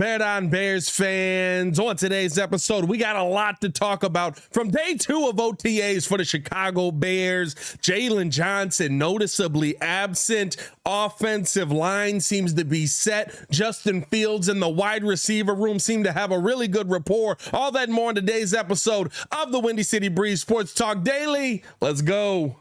Bet on Bears fans. On today's episode, we got a lot to talk about from day 2 of OTAs for the Chicago Bears. Jalen Johnson noticeably absent. Offensive line seems to be set. Justin Fields and the wide receiver room seem to have a really good rapport. All that and more in today's episode of the Windy City Breeze Sports Talk Daily. Let's go.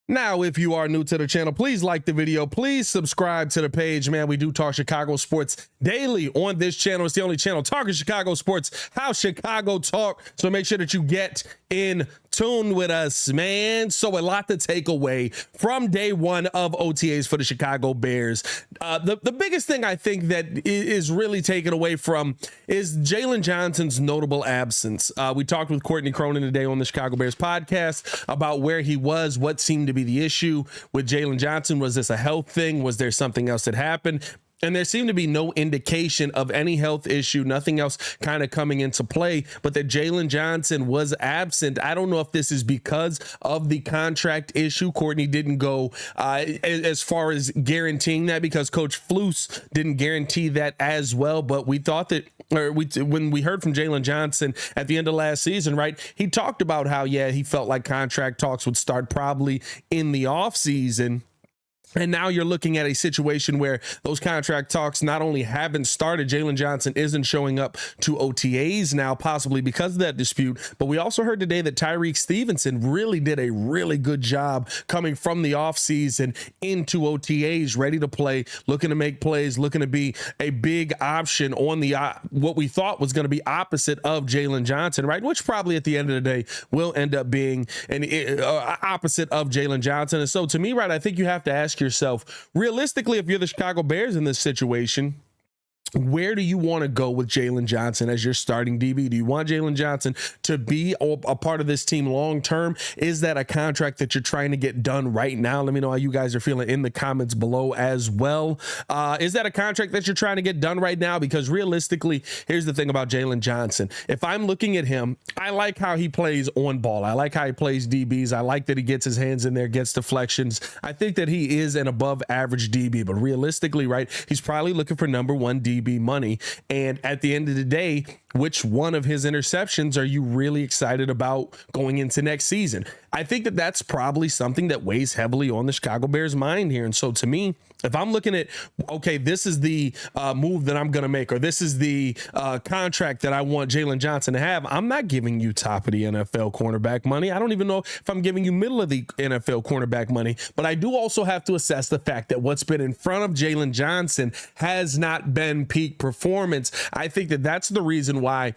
Now, if you are new to the channel, please like the video. Please subscribe to the page, man. We do talk Chicago sports daily on this channel. It's the only channel talking Chicago sports, how Chicago talk. So make sure that you get in tune with us, man. So a lot to take away from day 1 of OTAs for the Chicago Bears. The biggest thing I think that is really taken away from is Jalen Johnson's notable absence. We talked with Courtney Cronin today on the Chicago Bears podcast about where he was, what seemed to be the issue with Jalen Johnson. Was this a health thing? Was there something else that happened? And there seemed to be no indication of any health issue, nothing else kind of coming into play, but that Jalen Johnson was absent. I don't know if this is because of the contract issue. Courtney didn't go as far as guaranteeing that because Coach Flus didn't guarantee that as well. But we thought that, when we heard from Jalen Johnson at the end of last season, right, he talked about how, yeah, he felt like contract talks would start probably in the offseason. And now you're looking at a situation where those contract talks not only haven't started, Jalen Johnson isn't showing up to OTAs now, possibly because of that dispute. But we also heard today that Tyreek Stevenson really did a really good job coming from the offseason into OTAs, ready to play, looking to make plays, looking to be a big option on the what we thought was going to be opposite of Jalen Johnson, right? Which probably at the end of the day will end up being an opposite of Jalen Johnson. And so to me, right, I think you have to ask yourself, realistically, if you're the Chicago Bears in this situation, where do you want to go with Jalen Johnson as your starting DB? Do you want Jalen Johnson to be a part of this team long term? Is that a contract that you're trying to get done right now? Let me know how you guys are feeling in the comments below as well. Is that a contract that you're trying to get done right now? Because realistically, here's the thing about Jalen Johnson. If I'm looking at him, I like how he plays on ball. I like how he plays DBs. I like that he gets his hands in there, gets deflections. I think that he is an above average DB, but realistically, right, he's probably looking for number 1 DB money. And at the end of the day, which one of his interceptions are you really excited about going into next season? I think that that's probably something that weighs heavily on the Chicago Bears mind here. And so to me, if I'm looking at, okay, this is the move that I'm going to make, or this is the contract that I want Jalen Johnson to have, I'm not giving you top of the NFL cornerback money. I don't even know if I'm giving you middle of the NFL cornerback money, but I do also have to assess the fact that what's been in front of Jalen Johnson has not been peak performance. I think that that's the reason why,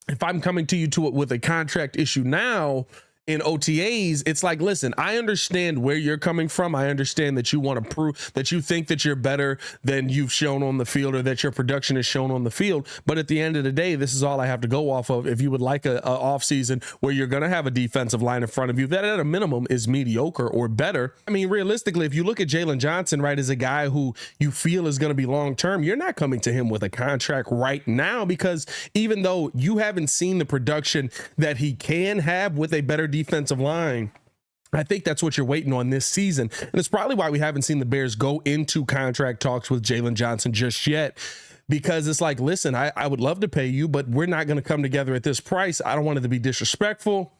if I'm coming to you with a contract issue now in OTAs, it's like, listen, I understand where you're coming from. I understand that you want to prove that you think that you're better than you've shown on the field, or that your production is shown on the field. But at the end of the day, this is all I have to go off of. If you would like a offseason where you're going to have a defensive line in front of you that at a minimum is mediocre or better. I mean, realistically, if you look at Jalen Johnson, right, as a guy who you feel is going to be long-term, you're not coming to him with a contract right now, because even though you haven't seen the production that he can have with a better defensive line, I think that's what you're waiting on this season. And it's probably why we haven't seen the Bears go into contract talks with Jalen Johnson just yet, because it's like, listen, I would love to pay you, but we're not going to come together at this price. I don't want it to be disrespectful.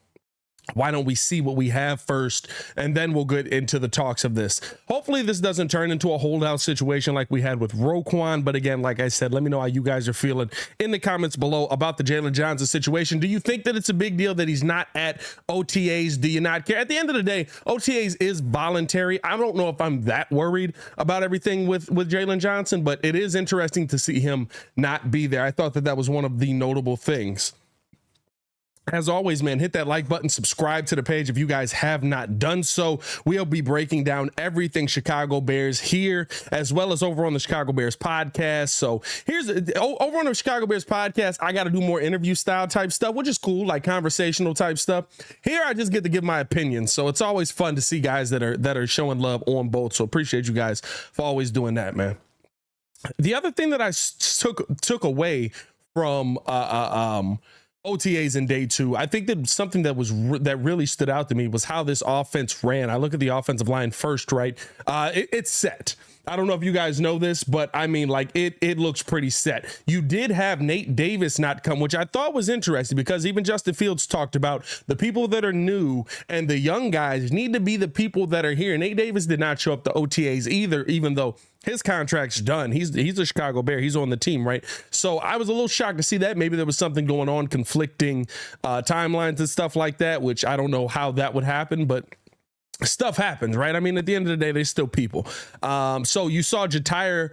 Why don't we see what we have first, and then we'll get into the talks of this. Hopefully this doesn't turn into a holdout situation like we had with Roquan. But again, like I said, let me know how you guys are feeling in the comments below about the Jalen Johnson situation. Do you think that it's a big deal that he's not at OTAs? Do you not care? At the end of the day, OTAs is voluntary. I don't know if I'm that worried about everything with Jalen Johnson, but it is interesting to see him not be there. I thought that that was one of the notable things. As always, man, hit that like button, subscribe to the page if you guys have not done so. We'll be breaking down everything Chicago Bears here, as well as over on the Chicago Bears podcast. So over on the Chicago Bears podcast, I got to do more interview style type stuff, which is cool, like conversational type stuff. Here, I just get to give my opinion. So it's always fun to see guys that are showing love on both. So appreciate you guys for always doing that, man. The other thing that I took away from OTAs in day two, I think that something that really stood out to me was how this offense ran. I look at the offensive line first, right? It's set. I don't know if you guys know this, but I mean, like it looks pretty set. You did have Nate Davis not come, which I thought was interesting because even Justin Fields talked about the people that are new and the young guys need to be the people that are here. Nate Davis did not show up to OTAs either, even though his contract's done. He's a Chicago Bear. He's on the team, right? So I was a little shocked to see that. Maybe there was something going on, conflicting timelines and stuff like that, which I don't know how that would happen, but stuff happens, right? I mean, at the end of the day, they're still people. So you saw Ja'Tyre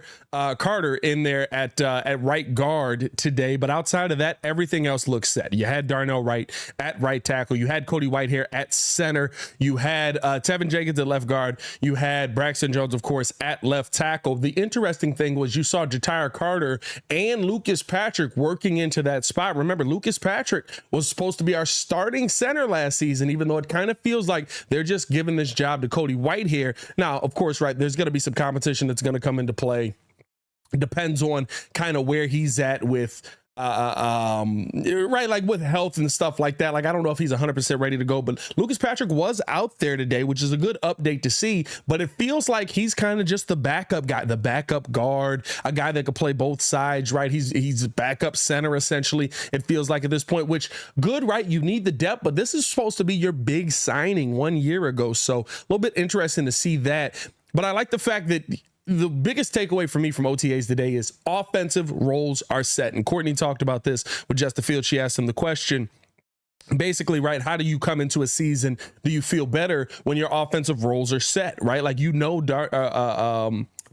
Carter in there at right guard today, but outside of that, everything else looks set. You had Darnell Wright at right tackle. You had Cody Whitehair at center. You had Tevin Jenkins at left guard. You had Braxton Jones, of course, at left tackle. The interesting thing was you saw Ja'Tyre Carter and Lucas Patrick working into that spot. Remember, Lucas Patrick was supposed to be our starting center last season, even though it kind of feels like they're just giving this job to Cody Whitehair. Now, of course, right, there's going to be some competition that's going to come into play. It depends on kind of where he's at with right, like with health and stuff like that. Like, I don't know if he's 100% ready to go, but Lucas Patrick was out there today, which is a good update to see, but it feels like he's kind of just the backup guy, the backup guard, a guy that could play both sides, right? He's backup center, essentially. It feels like at this point, which good, right? You need the depth, but this is supposed to be your big signing 1 year ago. So a little bit interesting to see that. But I like the fact that the biggest takeaway for me from OTAs today is offensive roles are set. And Courtney talked about this with Justin Fields. She asked him the question, basically, right, how do you come into a season? Do you feel better when your offensive roles are set, right? Like,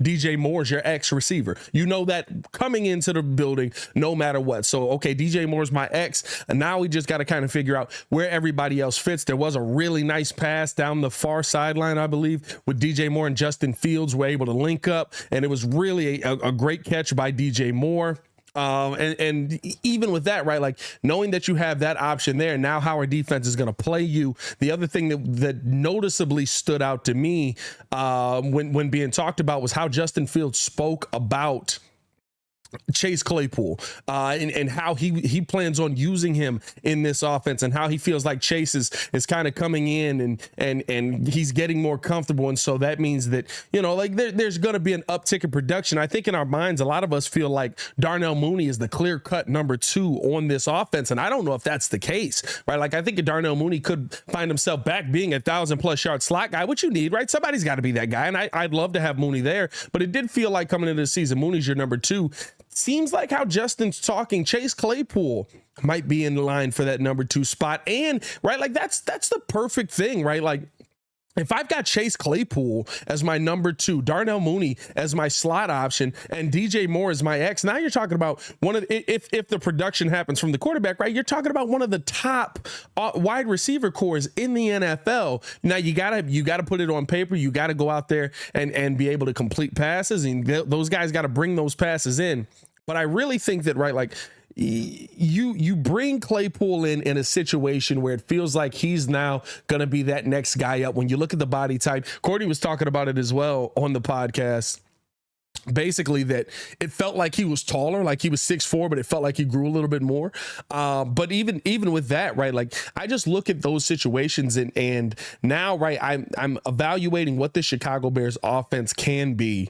DJ Moore's your X receiver. You know that coming into the building, no matter what. So, okay, DJ Moore's my X, and now we just got to kind of figure out where everybody else fits. There was a really nice pass down the far sideline, I believe, with DJ Moore and Justin Fields were able to link up, and it was really a great catch by DJ Moore. And even with that, right, like knowing that you have that option there, now how our defense is going to play you. The other thing that noticeably stood out to me when being talked about was how Justin Fields spoke about Chase Claypool and how he plans on using him in this offense, and how he feels like Chase is kind of coming in and he's getting more comfortable. And so that means that, you know, like there's going to be an uptick in production. I think in our minds, a lot of us feel like Darnell Mooney is the clear cut number 2 on this offense. And I don't know if that's the case, right? Like, I think Darnell Mooney could find himself back being a 1,000+ yard slot guy, which you need, right? Somebody's got to be that guy. And I'd love to have Mooney there, but it did feel like coming into the season, Mooney's your number 2. Seems like how Justin's talking, Chase Claypool might be in line for that number 2 spot. And right, like that's the perfect thing, right? Like, if I've got Chase Claypool as my number 2, Darnell Mooney as my slot option, and DJ Moore as my X, now you're talking about one of if the production happens from the quarterback, right? You're talking about one of the top wide receiver cores in the NFL. Now you gotta put it on paper. You got to go out there and be able to complete passes, and those guys got to bring those passes in. But I really think that, right, like you bring Claypool in a situation where it feels like he's now going to be that next guy up. When you look at the body type, Courtney was talking about it as well on the podcast. Basically, that it felt like he was taller, like he was 6'4", but it felt like he grew a little bit more. But even with that, right, like I just look at those situations and now, right, I'm evaluating what the Chicago Bears offense can be.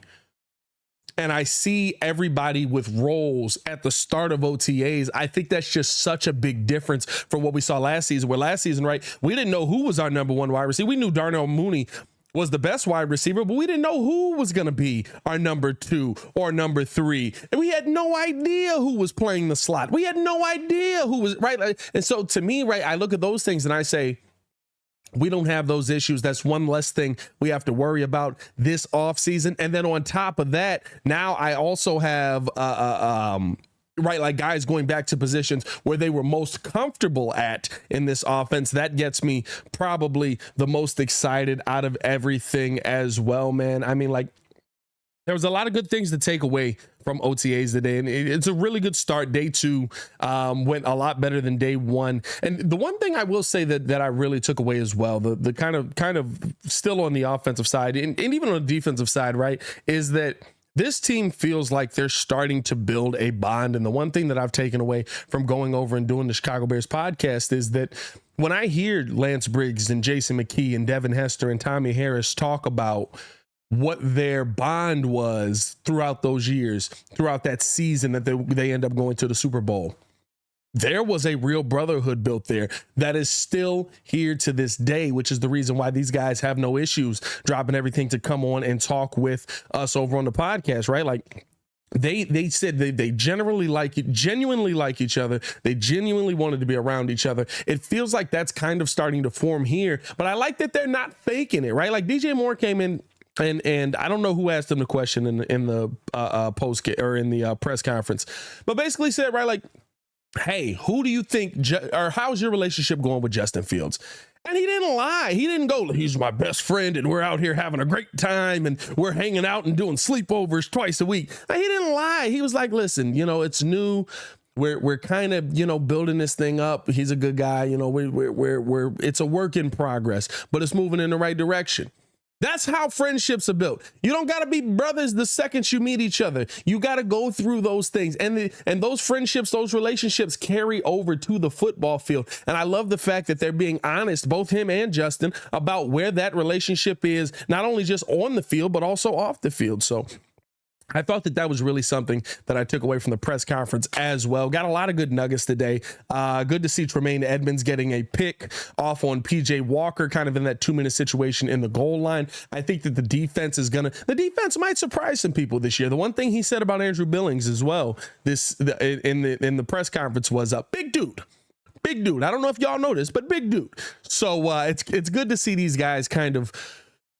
And I see everybody with roles at the start of OTAs. I think that's just such a big difference from what we saw last season, where last season, right, we didn't know who was our number 1 wide receiver. We knew Darnell Mooney was the best wide receiver, but we didn't know who was going to be our number 2 or number 3. And we had no idea who was playing the slot. We had no idea who was, right? And so to me, right, I look at those things and I say, we don't have those issues. That's one less thing we have to worry about this offseason. And then on top of that, now I also have right, like guys going back to positions where they were most comfortable at in this offense. That gets me probably the most excited out of everything as well, man. I mean, like, there was a lot of good things to take away from OTAs today, and it's a really good start. Day 2 went a lot better than day 1. And the one thing I will say that I really took away as well, the kind of still on the offensive side and even on the defensive side, right, is that this team feels like they're starting to build a bond. And the one thing that I've taken away from going over and doing the Chicago Bears podcast is that when I hear Lance Briggs and Jason McKee and Devin Hester and Tommy Harris talk about what their bond was throughout those years, throughout that season that they end up going to the Super Bowl, there was a real brotherhood built there that is still here to this day, which is the reason why these guys have no issues dropping everything to come on and talk with us over on the podcast, right? Like, they said they genuinely like each other. They genuinely wanted to be around each other. It feels like that's kind of starting to form here, but I like that they're not faking it, right? Like, DJ Moore came in and I don't know who asked him the question in the post or in the press conference, but basically said, right, like, hey, who do you think, or how's your relationship going with Justin Fields? And he didn't lie. He didn't go, he's my best friend and we're out here having a great time and we're hanging out and doing sleepovers twice a week. He didn't lie. He was like, listen, it's new. We're kind of, building this thing up. He's a good guy. We're it's a work in progress, but it's moving in the right direction. That's how friendships are built. You don't got to be brothers the second you meet each other. You got to go through those things. And those friendships, those relationships carry over to the football field. And I love the fact that they're being honest, both him and Justin, about where that relationship is, not only just on the field, but also off the field. So I thought that was really something that I took away from the press conference as well. Got a lot of good nuggets today. Good to see Tremaine Edmonds getting a pick off on PJ Walker, kind of in that 2-minute situation in the goal line. I think that the defense might surprise some people this year. The one thing he said about Andrew Billings as well, in the press conference was big dude. Big dude. I don't know if y'all know this, but big dude. So it's good to see these guys kind of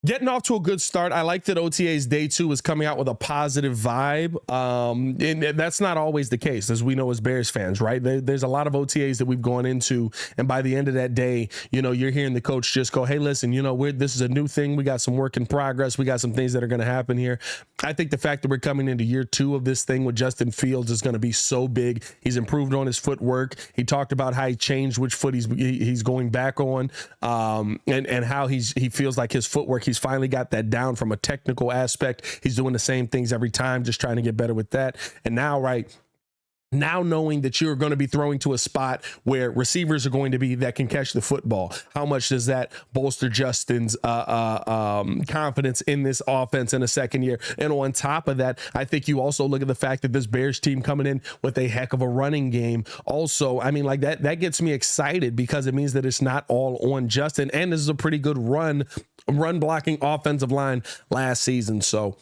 getting off to a good start. I like that OTA's day 2 is coming out with a positive vibe. And that's not always the case, as we know as Bears fans, right? There's a lot of OTAs that we've gone into, and by the end of that day, you're hearing the coach just go, hey, listen, this is a new thing. We got some work in progress. We got some things that are going to happen here. I think the fact that we're coming into year 2 of this thing with Justin Fields is going to be so big. He's improved on his footwork. He talked about how he changed which foot he's going back on, and how he feels like his footwork, he's finally got that down from a technical aspect. He's doing the same things every time, just trying to get better with that. And now knowing that you're going to be throwing to a spot where receivers are going to be that can catch the football, how much does that bolster Justin's confidence in this offense in a second year? And on top of that, I think you also look at the fact that this Bears team coming in with a heck of a running game. Also, I mean, like that gets me excited because it means that it's not all on Justin. And this is a pretty good run blocking offensive line last season. So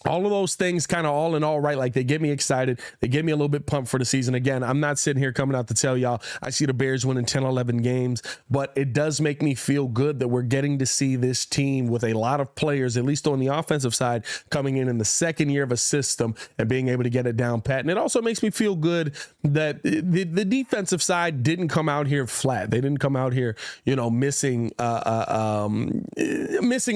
all of those things kind of all in all, right? Like, they get me excited. They get me a little bit pumped for the season. Again, I'm not sitting here coming out to tell y'all I see the Bears winning 10, 11 games, but it does make me feel good that we're getting to see this team with a lot of players, at least on the offensive side, coming in the second year of a system and being able to get it down pat. And it also makes me feel good that the defensive side didn't come out here flat. They didn't come out here, missing a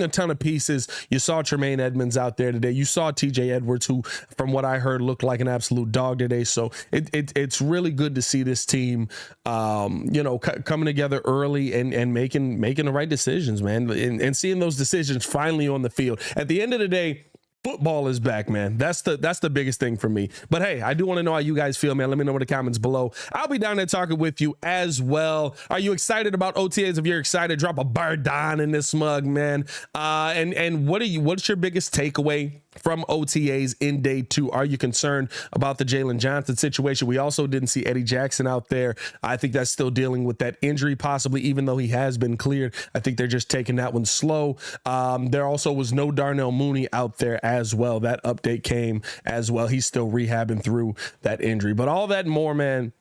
ton of pieces. You saw Tremaine Edmonds out there today. You saw TJ Edwards, who, from what I heard, looked like an absolute dog today. So it's really good to see this team, coming together early and making the right decisions, man, and seeing those decisions finally on the field. At the end of the day, football is back, man. That's the biggest thing for me. But hey, I do want to know how you guys feel, man. Let me know in the comments below. I'll be down there talking with you as well. Are you excited about OTAs? If you're excited, drop a bar down in this mug, man. And what's your biggest takeaway from OTAs in day 2? Are you concerned about the Jalen Johnson situation? We also didn't see Eddie Jackson out there. I think that's still dealing with that injury, possibly, even though he has been cleared. I think they're just taking that one slow. There also was no Darnell Mooney out there as well. That update came as well. He's still rehabbing through that injury. But all that and more, man,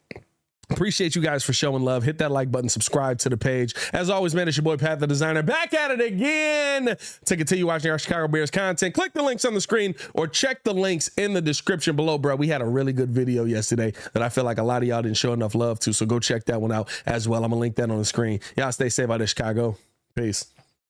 Appreciate you guys for showing love. Hit that like button, subscribe to the page. As always, man, it's your boy Pat the Designer back at it again to continue watching our Chicago Bears content. Click the links on the screen or check the links in the description below, bro. We had a really good video yesterday that I feel like a lot of y'all didn't show enough love to, so go check that one out as well. I'm gonna link that on the screen. Y'all stay safe out of Chicago. Peace.